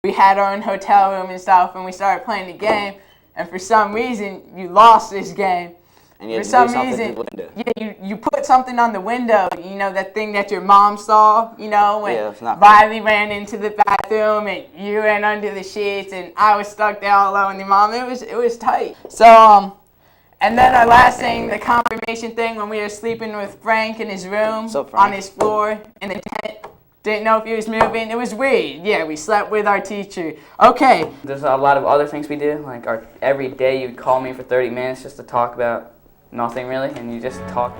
we had our own hotel room and stuff, and we started playing the game, and for some reason, you lost this game. And you For some reason, you put something on the window, you know, that thing that your mom saw, you know, when Riley ran into the bathroom and you ran under the sheets and I was stuck there all alone with your mom. It was tight. So, and then our last thing, the confirmation thing, when we were sleeping with Frank in his room, on his floor, in the tent, didn't know if he was moving. It was weird. Yeah, we slept with our teacher. Okay. There's a lot of other things we do, like every day you'd call me for 30 minutes just to talk about nothing really, and you just talk.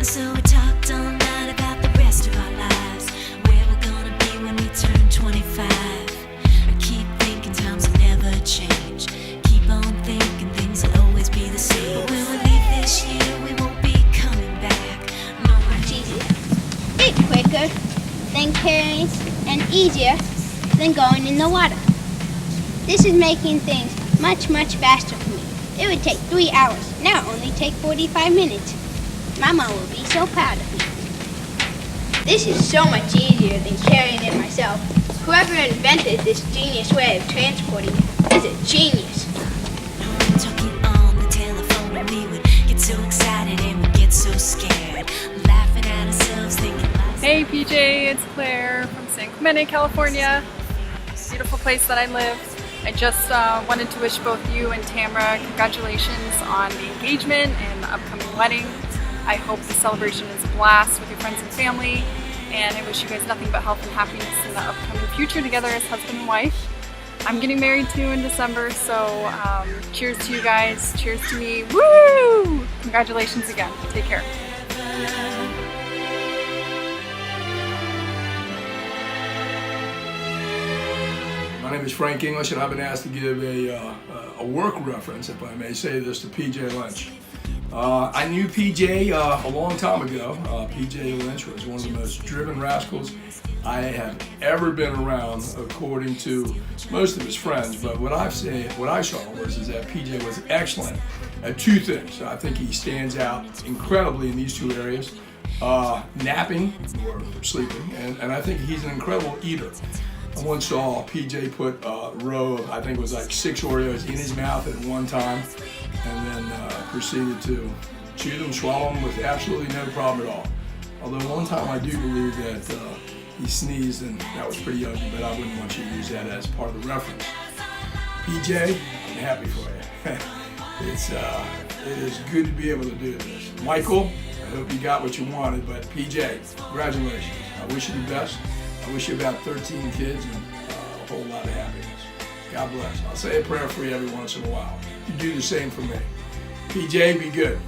So we talked all night about the rest of our lives, where we're gonna be when we turn 25. I keep thinking times will never change. Keep on thinking things will always be the same. But when we leave this year, we won't be coming back. No much easier. Bit quicker than carrying and easier than going in the water. This is making things much faster for me. It would take 3 hours. Now it only take 45 minutes. Mama will be so proud of me. This is so much easier than carrying it myself. Whoever invented this genius way of transporting it is a genius. Talking on the telephone and we would get so excited and we'd get so scared, laughing at ourselves thinking. Hey PJ, it's Claire from San Clemente, California. Beautiful place that I live. I just wanted to wish both you and Tamara congratulations on the engagement and the upcoming wedding. I hope the celebration is a blast with your friends and family, and I wish you guys nothing but health and happiness in the upcoming future together as husband and wife. I'm getting married too in December, so cheers to you guys, cheers to me, woo! Congratulations again, take care. My name is Frank English, and I've been asked to give a work reference, if I may say this, to PJ Lynch. I knew PJ a long time ago. PJ Lynch was one of the most driven rascals I have ever been around, according to most of his friends. But what I saw was that PJ was excellent at two things. I think he stands out incredibly in these two areas: napping or sleeping, and I think he's an incredible eater. I once saw PJ put a row of, I think it was like 6 Oreos in his mouth at one time, and then proceeded to chew them, swallow them with absolutely no problem at all. Although one time I do believe that he sneezed, and that was pretty ugly, but I wouldn't want you to use that as part of the reference. PJ, I'm happy for you. It is good to be able to do this. Michael, I hope you got what you wanted, but PJ, congratulations. I wish you the best. I wish you about 13 kids and a whole lot of happiness. God bless. I'll say a prayer for you every once in a while. You do the same for me. PJ, be good.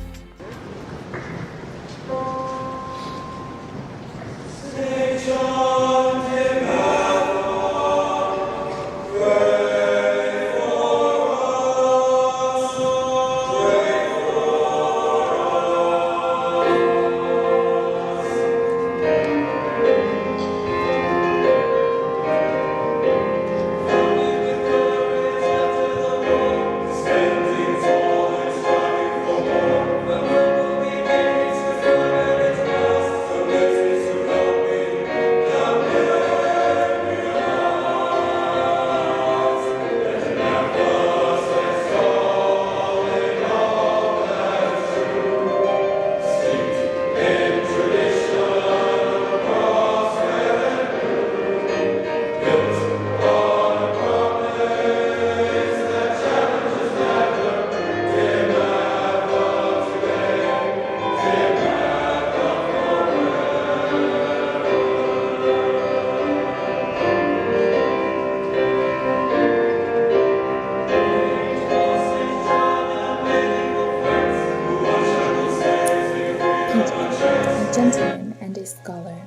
Gentleman and a scholar.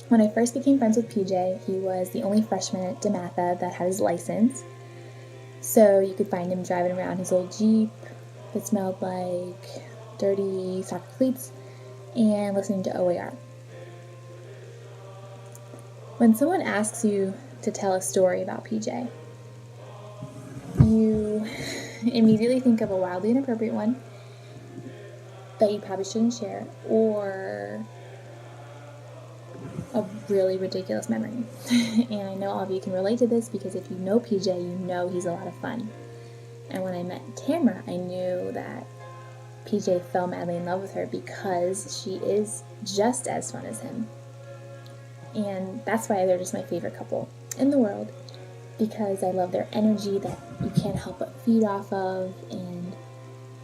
When I first became friends with PJ, he was the only freshman at DeMatha that had his license. So you could find him driving around his old Jeep that smelled like dirty soccer cleats and listening to OAR. When someone asks you to tell a story about PJ, you immediately think of a wildly inappropriate one that you probably shouldn't share, or a really ridiculous memory. And I know all of you can relate to this because if you know PJ, you know he's a lot of fun. And when I met Tamara, I knew that PJ fell madly in love with her because she is just as fun as him. And that's why they're just my favorite couple in the world, because I love their energy that you can't help but feed off of, and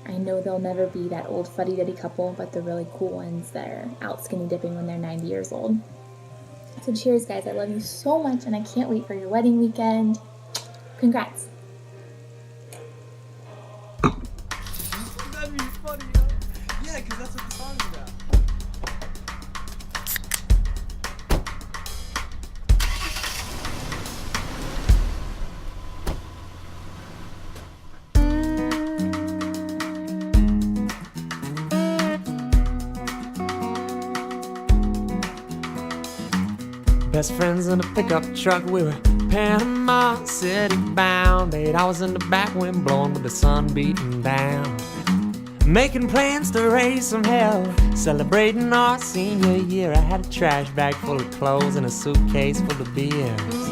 I know they'll never be that old fuddy-duddy couple, but the really cool ones that are out skinny dipping when they're 90 years old. So cheers, guys. I love you so much, and I can't wait for your wedding weekend. Congrats. That'd be funny, yo. Yeah, because that's what the song's about. Best friends in a pickup truck, we were Panama City bound. 8 hours in the back wind blowing with the sun beating down. Making plans to raise some hell, celebrating our senior year. I had a trash bag full of clothes and a suitcase full of beers.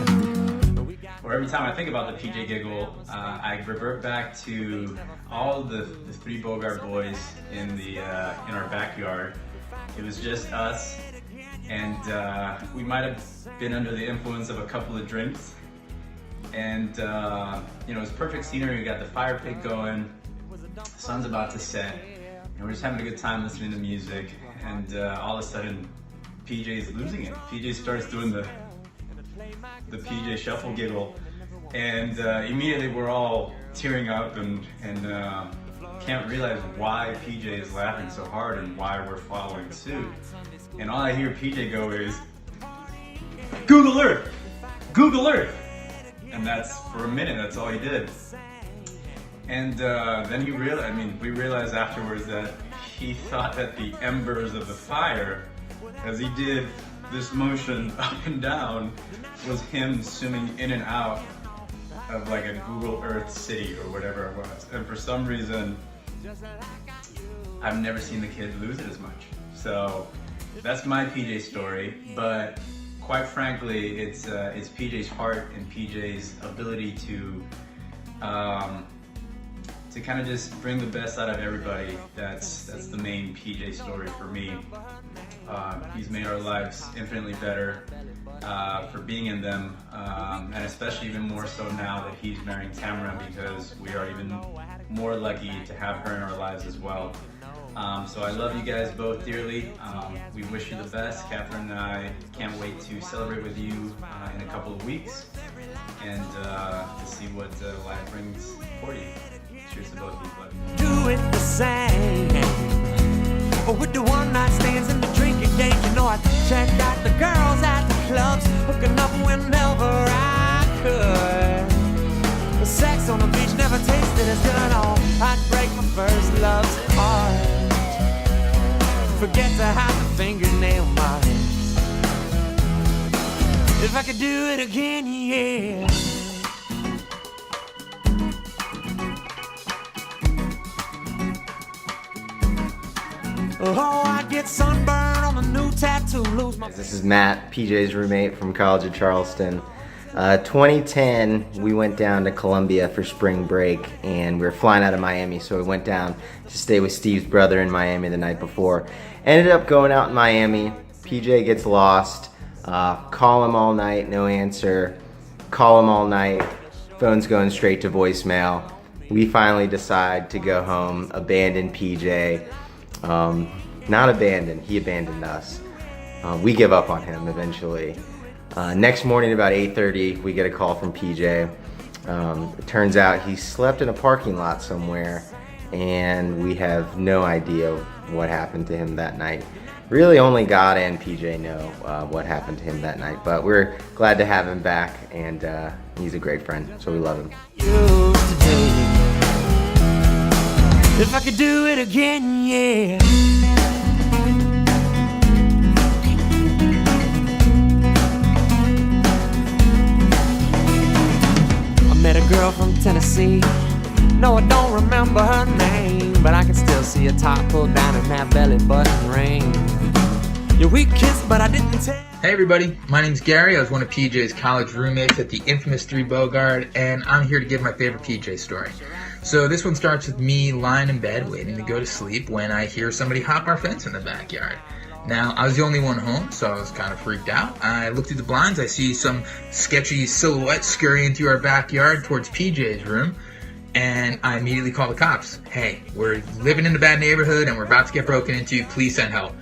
Or every time I think about the PJ Giggle, I revert back to all the three Bogart boys in our backyard. It was just us, and we might have been under the influence of a couple of drinks. And it was perfect scenery. We got the fire pit going, the sun's about to set, and we're just having a good time listening to music. And all of a sudden, PJ's losing it. PJ starts doing the PJ shuffle giggle, and immediately we're all tearing up and can't realize why PJ is laughing so hard and why we're following suit. And all I hear PJ go is, "Google Earth! Google Earth!" And that's, for a minute, that's all he did. And then we realized afterwards that he thought that the embers of the fire, as he did this motion up and down, was him swimming in and out of like a Google Earth city or whatever it was. And for some reason, I've never seen the kid lose it as much. So that's my PJ story, but quite frankly, it's PJ's heart and PJ's ability to kind of just bring the best out of everybody. That's the main PJ story for me. He's made our lives infinitely better for being in them, and especially even more so now that he's marrying Tamara, because we are even more lucky to have her in our lives as well. So I love you guys both dearly. We wish you the best. Catherine and I can't wait to celebrate with you in a couple of weeks and to see what life brings for you. Cheers to both of you. Love you. Do it the same. With the one night stands and the drinking game, you know I checked out the girls at the clubs, hooking up whenever I could. The sex on the beach never tasted as good. Oh, I'd break my first love's heart. Forget to hide the fingernail marks. If I could do it again, yeah. Oh, I'd get sunburned on the new tattoo. Lose my. This is Matt, PJ's roommate from College of Charleston. 2010, we went down to Columbia for spring break, and we were flying out of Miami, so we went down to stay with Steve's brother in Miami the night before. Ended up going out in Miami. PJ gets lost. Call him all night, no answer. Call him all night, phone's going straight to voicemail. We finally decide to go home, abandon PJ. Not abandoned, he abandoned us. We give up on him eventually. Next morning about 8:30, we get a call from PJ. It turns out he slept in a parking lot somewhere, and we have no idea what happened to him that night. Really only God and PJ know what happened to him that night, but we're glad to have him back, and he's a great friend, so we love him. If I could do it again, yeah. see. No, I don't remember her name, but I can still see her top pulled down and that belly button ring. Yeah, we kissed, but I didn't tell. Hey everybody, my name's Gary. I was one of PJ's college roommates at the infamous 3 Bogart, and I'm here to give my favorite PJ story. So this one starts with me lying in bed waiting to go to sleep when I hear somebody hop our fence in the backyard. Now, I was the only one home, so I was kind of freaked out. I look through the blinds, I see some sketchy silhouette scurrying through our backyard towards PJ's room, and I immediately call the cops. Hey, we're living in a bad neighborhood and we're about to get broken into, please send help.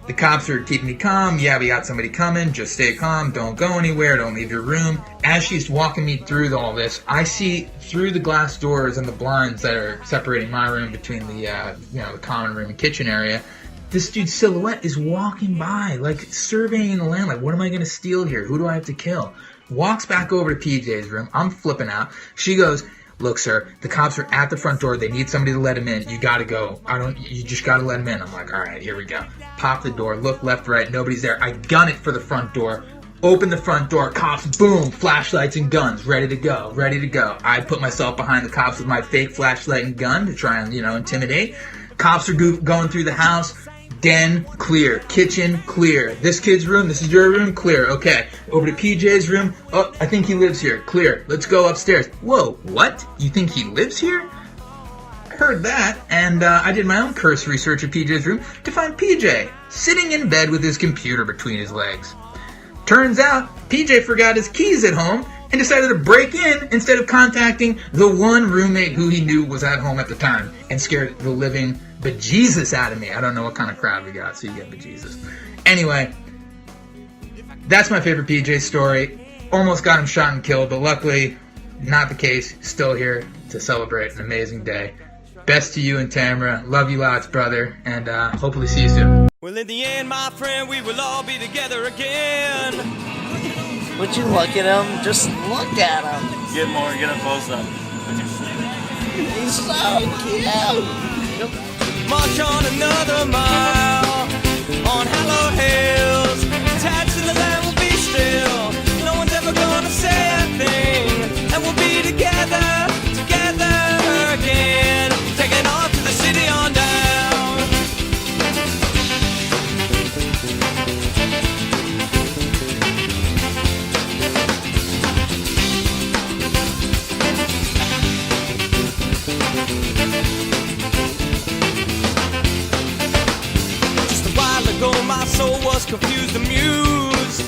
The cops are keeping me calm. Yeah, we got somebody coming. Just stay calm. Don't go anywhere. Don't leave your room. As she's walking me through all this, I see through the glass doors and the blinds that are separating my room between the the common room and kitchen area, this dude's silhouette is walking by, like surveying the land. Like, what am I going to steal here? Who do I have to kill? Walks back over to PJ's room. I'm flipping out. She goes, look, sir, the cops are at the front door. They need somebody to let him in. You gotta go. You just gotta let him in. I'm like, all right, here we go. Pop the door, look left, right, nobody's there. I gun it for the front door. Open the front door, cops, boom, flashlights and guns, ready to go, ready to go. I put myself behind the cops with my fake flashlight and gun to try and, intimidate. Cops are going through the house. Den, clear. Kitchen, clear. This kid's room, this is your room, clear. Okay, over to PJ's room. Oh, I think he lives here. Clear. Let's go upstairs. Whoa, what? You think he lives here? I heard that, and I did my own cursory search of PJ's room to find PJ sitting in bed with his computer between his legs. Turns out, PJ forgot his keys at home and decided to break in instead of contacting the one roommate who he knew was at home at the time, and scared the living bejesus out of me. I don't know what kind of crowd we got, so you get bejesus. Anyway, that's my favorite PJ story. Almost got him shot and killed, but luckily, not the case. Still here to celebrate an amazing day. Best to you and Tamara. Love you lots, brother, and hopefully see you soon. Well, in the end, my friend, we will all be together again. Would you look at him? Just look at him. Get a close up. He's so cute. March on another mile on Hallow Hills. Attached to the land will be still. No one's ever gonna say a thing, and we'll be together again. Taking off to the city on down. My soul was confused, amused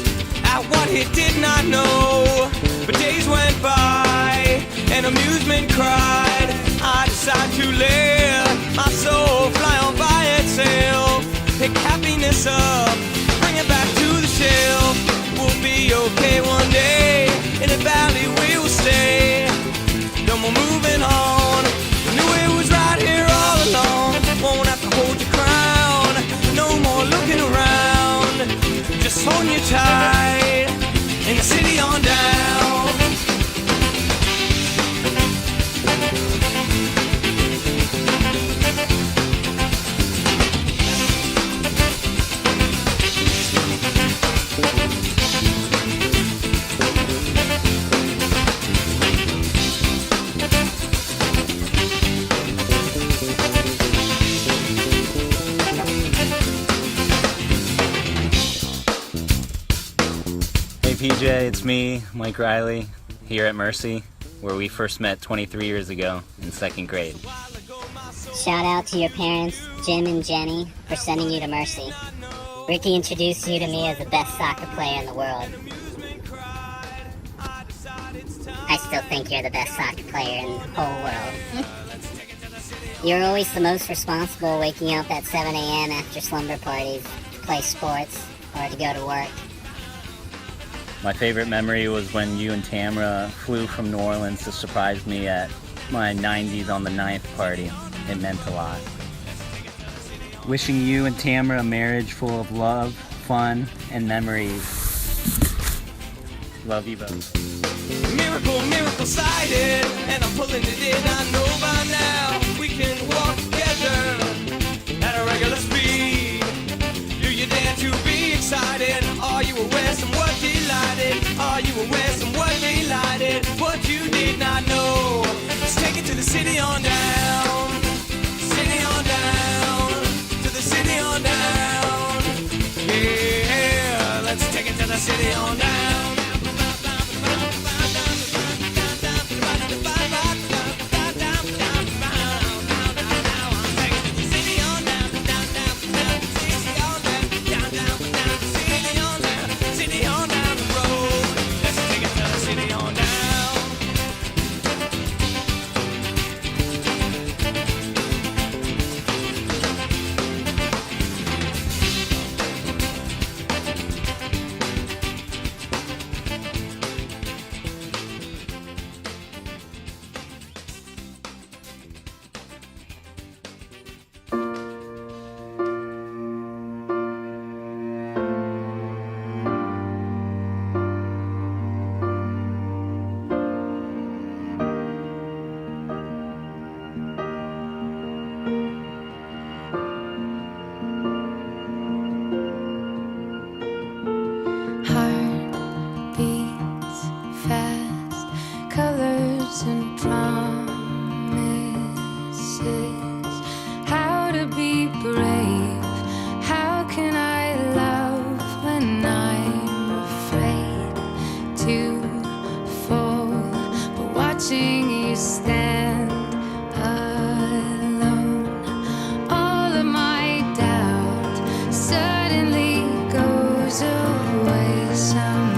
at what he did not know. But days went by and amusement cried. I decided to let my soul fly on by itself. Pick happiness up, bring it back to the shelf. We'll be okay one day, in the valley we will stay. No more moving on, knew it was right here all along. Won't have to hold your crown, no more looking around, just hold you tight in the city on down. PJ, it's me, Mike Riley, here at Mercy, where we first met 23 years ago in 2nd grade. Shout out to your parents, Jim and Jenny, for sending you to Mercy. Ricky introduced you to me as the best soccer player in the world. I still think you're the best soccer player in the whole world. You're always the most responsible, waking up at 7 a.m. after slumber parties to play sports or to go to work. My favorite memory was when you and Tamara flew from New Orleans to surprise me at my 90s on the 9th party. It meant a lot. Wishing you and Tamara a marriage full of love, fun, and memories. Love you both. Miracle sighted, and I'm pulling it in. I know by now we can walk together at a regular speed. Do you dare to be excited? Are you aware somewhat delighted? Are you aware somewhat delighted? What you did not know city on down. City on down. To the city on down. Yeah, let's take it to the city on down. And promises, how to be brave, how can I love when I'm afraid to fall, but watching you stand alone, all of my doubt suddenly goes away somehow.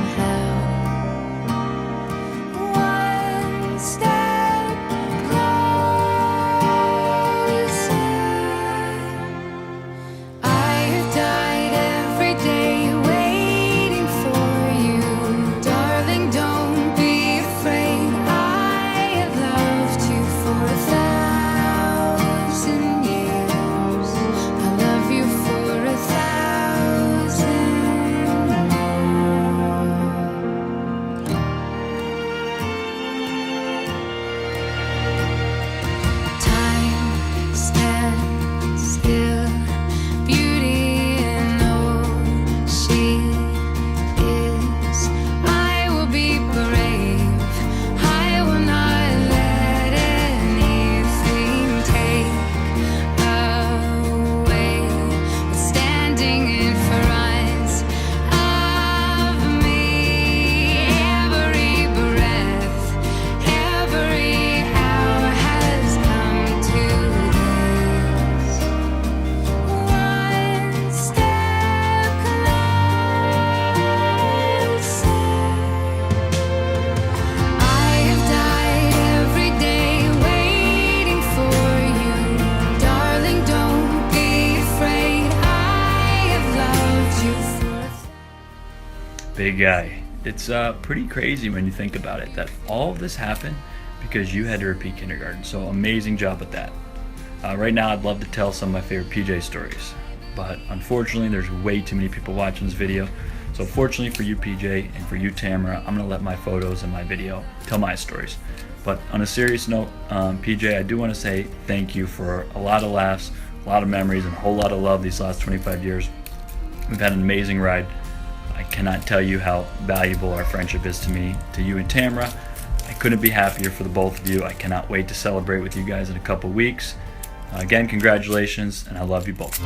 Big guy. It's pretty crazy when you think about it, that all of this happened because you had to repeat kindergarten. So amazing job with that. Right now I'd love to tell some of my favorite PJ stories, but unfortunately there's way too many people watching this video. So fortunately for you, PJ, and for you, Tamara, I'm gonna let my photos and my video tell my stories. But on a serious note, PJ, I do want to say thank you for a lot of laughs, a lot of memories, and a whole lot of love these last 25 years. We've had an amazing ride. I cannot tell you how valuable our friendship is to me, to you and Tamara. I couldn't be happier for the both of you. I cannot wait to celebrate with you guys in a couple weeks. Again, congratulations, and I love you both.